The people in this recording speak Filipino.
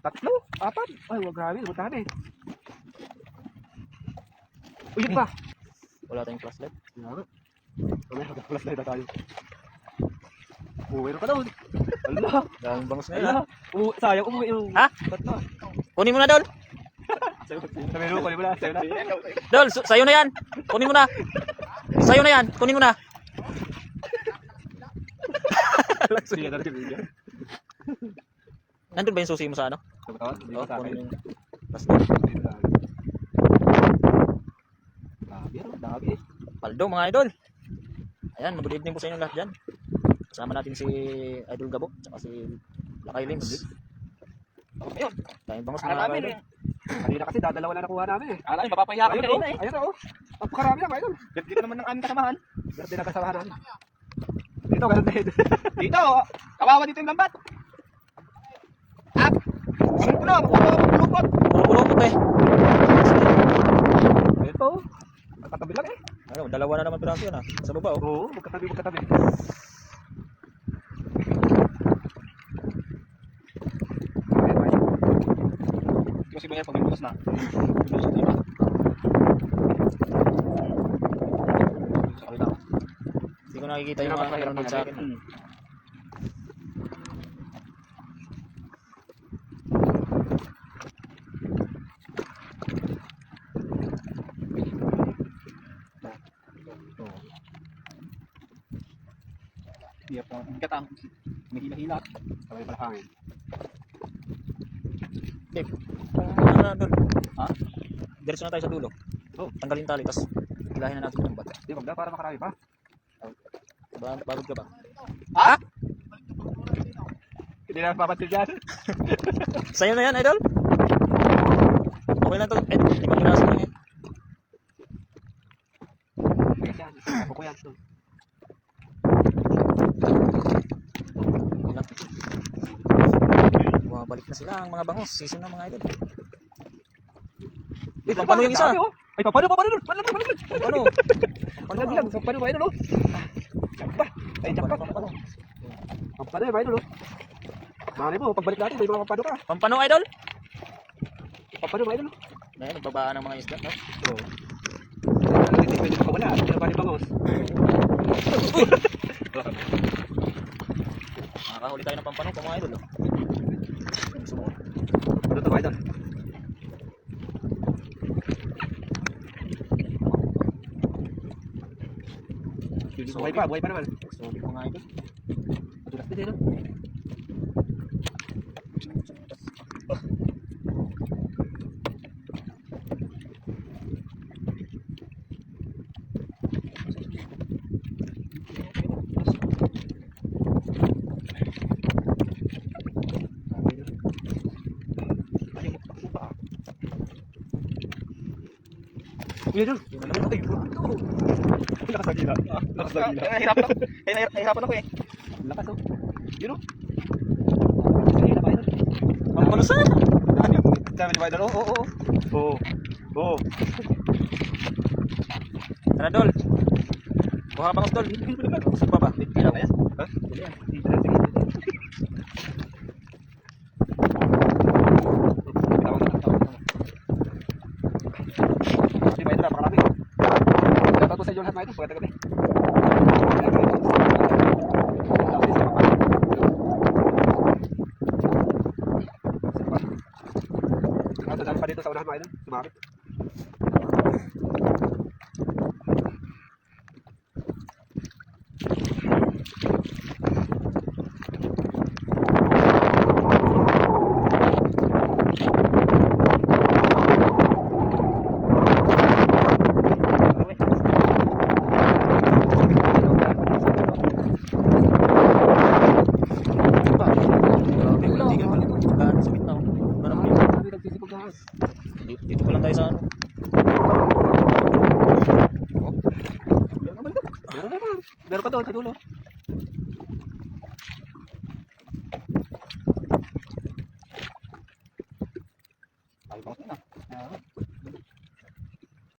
Tatlo, apat. Ay, wag grabe, dami. Uy, yun pa. Wala tayong flashlight. Grabe. Mamaya, mag-flashlight na tayo. Mayroon ka doon. Ala. Daming bangus ngayon. Sayang, umuwi yung... Ha? Tatlo. Kunin mo na, Dol. Sabi mo, kunin mo na. Sabi na. Dol, sa'yo na yan. Kunin mo na. Sa'yo na yan. Kunin mo na. Sige na rin video. Nandun ba yung susi mo sa ano? Oo, Kunin yung flashlight. Dami. Paldo mga idol. Ayan, good evening po sa inyo lahat dyan. Kasama natin si Idol Gabo at si Lakay Lins. Ayun. Daming bangus mga idol. Kanina kasi dadalawa na nakuha namin eh. Alay, mapapahiya kami Ayun, kanina eh. ayun na oh. Napakarami lang, idol. Dito naman ng aming kasamahan. Pero din nakasamahan namin. Dito, ganun din. Dito, kawawa dito yung lambat. Up! Ang puno, pulupot. Puro-puro po eh. Ayun to. Magkatabi lang eh. Ano, dalawa na naman piraso yan ah. Sa baba oh. Oo, magkatabi. Kasi ba yan, pag ibutas na. Ibutas na iba. Sa kanila. Hindi ko nakikita yung mga nanonood sa akin. Hindi pa ang katang. May hila-hila. Sabay pala hangin. Dave, kung ano doon. Ha? Diretso na tayo sa dulo. Oh. Tanggalin tali, tapos ilahin na natin yung bata. Di, wag na para makarami pa. Pagod ka ba? Ha? Hindi na papansin dyan. Sa'yo na yan, Idol? Okay lang to. Hindi pa piraso lang yan. Ako ko yan. Bumabalik na sila ang mga bangos. Season na mga idol. Pampano yung isa? Ay, pampano. Pampano? Pampano ba yun, no? Ba? Ay, jackpot. Pampano yun, idol, no? Mali mo, pagbalik natin, may mga pampano ka. Pampano, Idol? Pampano ba, idol, no? Ayan, nagbabaan ng mga isda, no? Oo. Hindi pwede makawala. Hindi na pwede pangos. Nakakahuli tayo ng pampano po mga idol, no? Ano to, idol? Buhay pa naman. So, mga idol. Madulas din, no? Uy, idol. Lakas ang gila. Nahihirapan ako eh. Lakas, oh. Yun, oh. Pampano saan? Sabi ni Idol, oo. Oo. Tara, Dol. Buha ka bangos, Dol. Saan pa ba? Ilaw. Ha? Sige, may ito na, makarami. Dapat ko sa inyo lahat, mga ito, pagkata gabi. Dami pa dito sa unahan, mga ito, sumakit. Dito pa lang tayo sa ano. Meron pa doon, sa dulo.